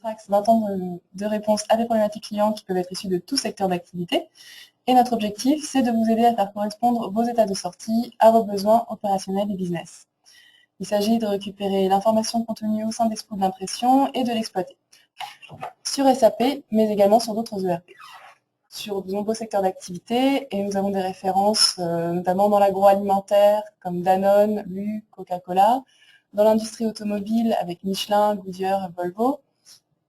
Trax 20 ans de réponse à des problématiques clients qui peuvent être issues de tout secteur d'activité. Et notre objectif, c'est de vous aider à faire correspondre vos états de sortie à vos besoins opérationnels et business. Il s'agit de récupérer l'information contenue au sein des spools d'impression et de l'exploiter sur SAP, mais également sur d'autres ERP, sur de nombreux secteurs d'activité, et nous avons des références notamment dans l'agroalimentaire comme Danone, Lu, Coca-Cola, dans l'industrie automobile avec Michelin, Goodyear, Volvo,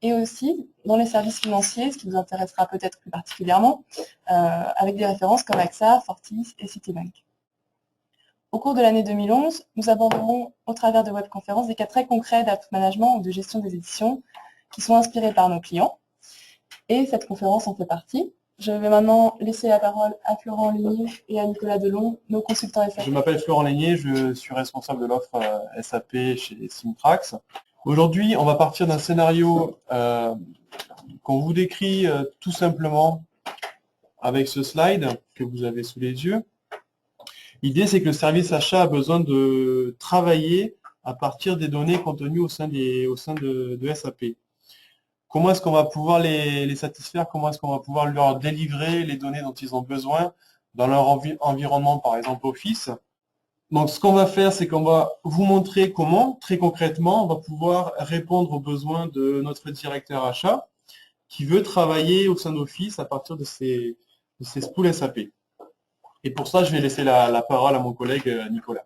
et aussi dans les services financiers, ce qui vous intéressera peut-être plus particulièrement, avec des références comme AXA, Fortis et Citibank. Au cours de l'année 2011, nous aborderons au travers de webconférences des cas très concrets d'app management ou de gestion des éditions qui sont inspirés par nos clients. Et cette conférence en fait partie. Je vais maintenant laisser la parole à Florent Ligné et à Nicolas Delon, nos consultants SAP. Je m'appelle Florent Ligné, je suis responsable de l'offre SAP chez Simtrax. Aujourd'hui, on va partir d'un scénario qu'on vous décrit tout simplement avec ce slide que vous avez sous les yeux. L'idée, c'est que le service achat a besoin de travailler à partir des données contenues au sein de SAP. Comment est-ce qu'on va pouvoir les satisfaire? Comment est-ce qu'on va pouvoir leur délivrer les données dont ils ont besoin dans leur environnement, par exemple Office? Donc, ce qu'on va faire, c'est qu'on va vous montrer comment, très concrètement, on va pouvoir répondre aux besoins de notre directeur achat qui veut travailler au sein d'Office à partir de ces spools SAP. Et pour ça, je vais laisser la parole à mon collègue Nicolas.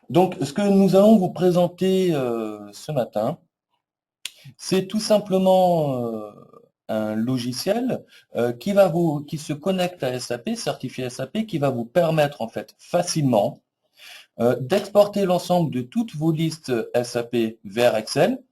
Donc, ce que nous allons vous présenter ce matin, c'est tout simplement un logiciel qui se connecte à SAP, certifié SAP, qui va vous permettre en fait facilement d'exporter l'ensemble de toutes vos listes SAP vers Excel,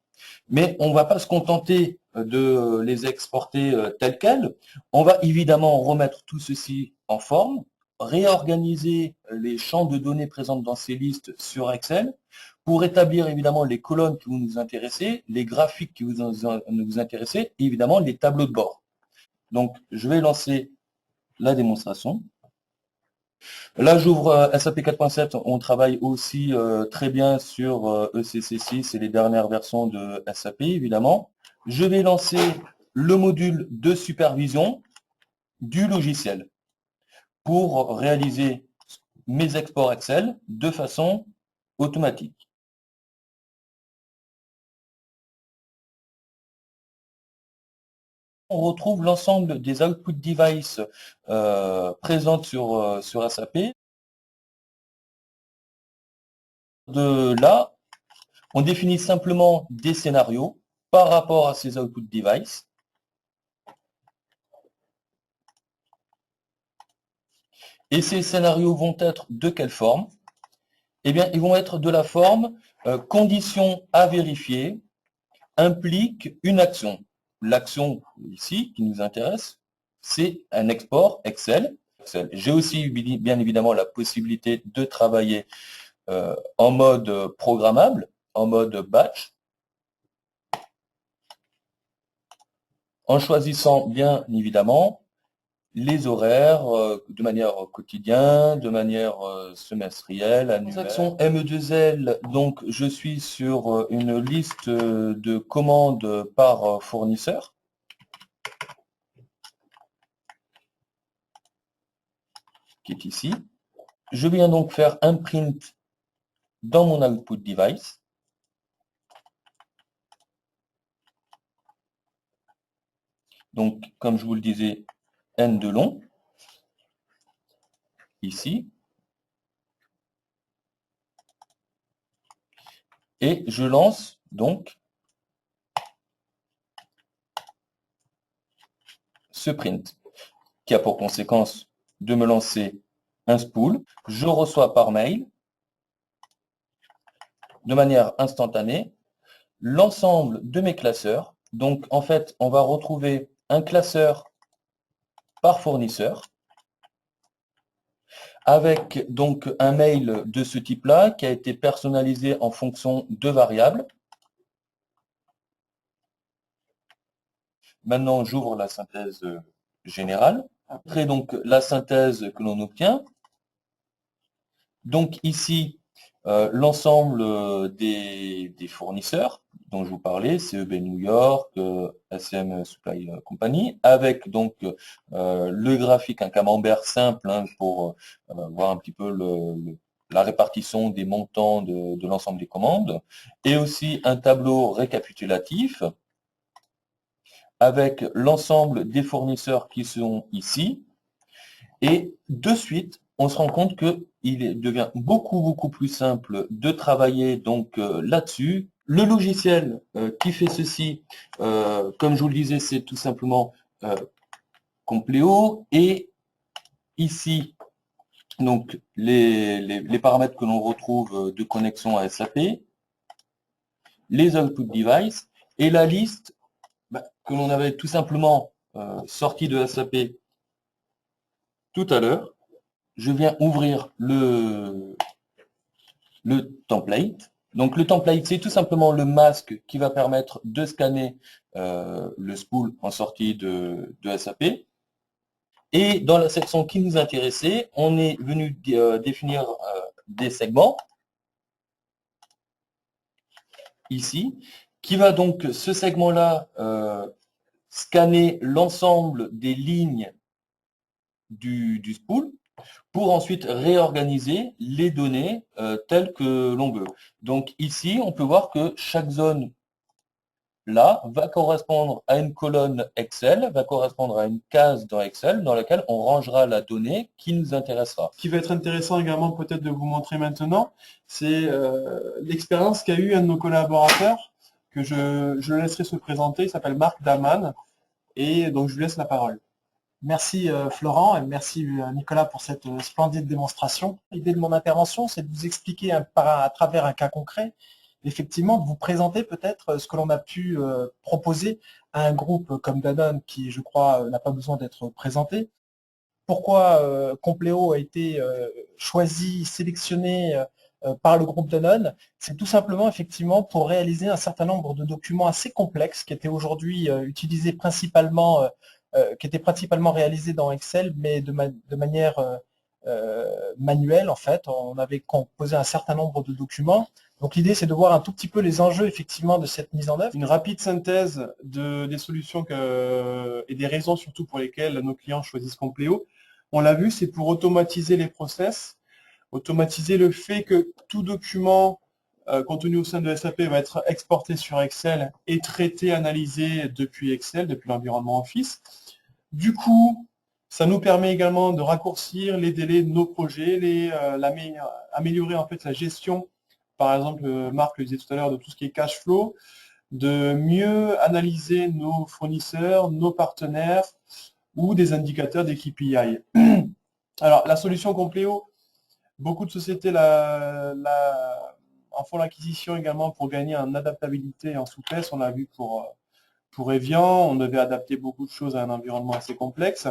mais on ne va pas se contenter de les exporter telles quelles. On va évidemment remettre tout ceci en forme, réorganiser les champs de données présents dans ces listes sur Excel pour établir évidemment les colonnes qui vont nous intéresser, les graphiques qui vous intéresser, et évidemment les tableaux de bord. Donc, je vais lancer la démonstration. Là, j'ouvre SAP 4.7. On travaille aussi très bien sur ECC6 et les dernières versions de SAP, évidemment. Je vais lancer le module de supervision du logiciel pour réaliser mes exports Excel de façon automatique. On retrouve l'ensemble des output devices présentes sur SAP. De là, on définit simplement des scénarios par rapport à ces output devices. Et ces scénarios vont être de quelle forme? Eh bien, ils vont être de la forme condition à vérifier implique une action. L'action ici qui nous intéresse, c'est un export Excel. J'ai aussi bien évidemment la possibilité de travailler en mode programmable, en mode batch, en choisissant bien évidemment les horaires de manière quotidienne, de manière semestrielle, annuelle. Transaction ME2L, donc je suis sur une liste de commandes par fournisseur. Qui est ici. Je viens donc faire un print dans mon output device. Donc, comme je vous le disais, N de long, ici. Et je lance donc ce print, qui a pour conséquence de me lancer un spool. Je reçois par mail, de manière instantanée, l'ensemble de mes classeurs. Donc, en fait, on va retrouver un classeur par fournisseur, avec donc un mail de ce type-là qui a été personnalisé en fonction de variables. Maintenant, j'ouvre la synthèse générale. Après, donc, la synthèse que l'on obtient. Donc, ici, l'ensemble des fournisseurs. dont je vous parlais, CEB New York, SCM Supply Company, avec donc le graphique, un camembert simple hein, pour voir un petit peu la répartition des montants de l'ensemble des commandes, et aussi un tableau récapitulatif avec l'ensemble des fournisseurs qui sont ici. Et de suite, on se rend compte qu'il devient beaucoup plus simple de travailler donc là-dessus. Le logiciel qui fait ceci, comme je vous le disais, c'est tout simplement Compleo. Et ici, donc les paramètres que l'on retrouve de connexion à SAP, les output devices et la liste que l'on avait tout simplement sortie de SAP tout à l'heure. Je viens ouvrir le template. Donc le template, c'est tout simplement le masque qui va permettre de scanner le spool en sortie de SAP. Et dans la section qui nous intéressait, on est venu définir des segments, ici, qui va donc, ce segment-là, scanner l'ensemble des lignes du spool, pour ensuite réorganiser les données telles que l'on veut. Donc ici, on peut voir que chaque zone là va correspondre à une colonne Excel, va correspondre à une case dans Excel dans laquelle on rangera la donnée qui nous intéressera. Ce qui va être intéressant également peut-être de vous montrer maintenant, c'est l'expérience qu'a eu un de nos collaborateurs, que je laisserai se présenter, il s'appelle Marc Daman, et donc je lui laisse la parole. Merci Florent et merci Nicolas pour cette splendide démonstration. L'idée de mon intervention, c'est de vous expliquer à travers un cas concret, effectivement, de vous présenter peut-être ce que l'on a pu proposer à un groupe comme Danone qui, je crois, n'a pas besoin d'être présenté. Pourquoi Compleo a été choisi, sélectionné par le groupe Danone? C'est tout simplement effectivement pour réaliser un certain nombre de documents assez complexes qui étaient aujourd'hui utilisés principalement qui était principalement réalisé dans Excel, mais de manière manuelle en fait. On avait composé un certain nombre de documents. Donc l'idée, c'est de voir un tout petit peu les enjeux effectivement de cette mise en œuvre. Une rapide synthèse des solutions et des raisons surtout pour lesquelles nos clients choisissent Compleo. On l'a vu, c'est pour automatiser les process, automatiser le fait que tout document contenu au sein de SAP va être exporté sur Excel et traité, analysé depuis Excel, depuis l'environnement Office. Du coup, ça nous permet également de raccourcir les délais de nos projets, améliorer en fait la gestion, par exemple, Marc le disait tout à l'heure, de tout ce qui est cash flow, de mieux analyser nos fournisseurs, nos partenaires ou des indicateurs des KPI. Alors, la solution Compleo, beaucoup de sociétés en font l'acquisition également pour gagner en adaptabilité et en souplesse. On l'a vu pour Evian, on devait adapter beaucoup de choses à un environnement assez complexe.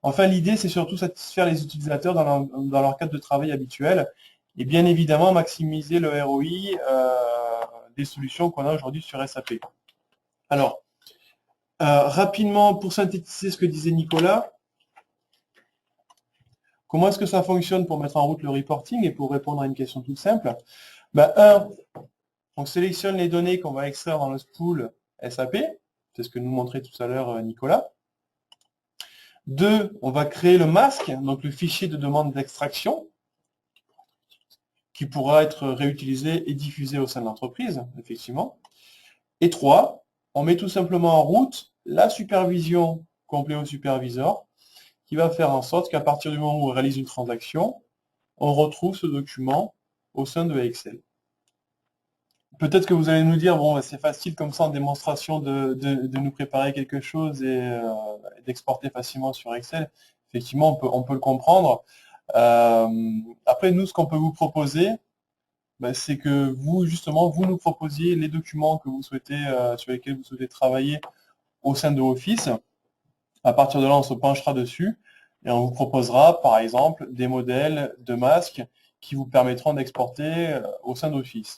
Enfin, l'idée, c'est surtout satisfaire les utilisateurs dans leur cadre de travail habituel et bien évidemment maximiser le ROI des solutions qu'on a aujourd'hui sur SAP. Alors, rapidement, pour synthétiser ce que disait Nicolas, comment est-ce que ça fonctionne pour mettre en route le reporting et pour répondre à une question toute simple? On sélectionne les données qu'on va extraire dans le spool SAP, c'est ce que nous montrait tout à l'heure Nicolas. 2, on va créer le masque, donc le fichier de demande d'extraction, qui pourra être réutilisé et diffusé au sein de l'entreprise, effectivement. Et 3, on met tout simplement en route la supervision Compleo Supervisor, qui va faire en sorte qu'à partir du moment où on réalise une transaction, on retrouve ce document au sein de Excel. Peut-être que vous allez nous dire, bon, c'est facile comme ça en démonstration de nous préparer quelque chose et d'exporter facilement sur Excel. Effectivement, on peut le comprendre. Après, nous, ce qu'on peut vous proposer, c'est que vous, justement, vous nous proposiez les documents que vous souhaitez, sur lesquels vous souhaitez travailler au sein de Office. À partir de là, on se penchera dessus et on vous proposera, par exemple, des modèles de masques qui vous permettront d'exporter au sein d'Office.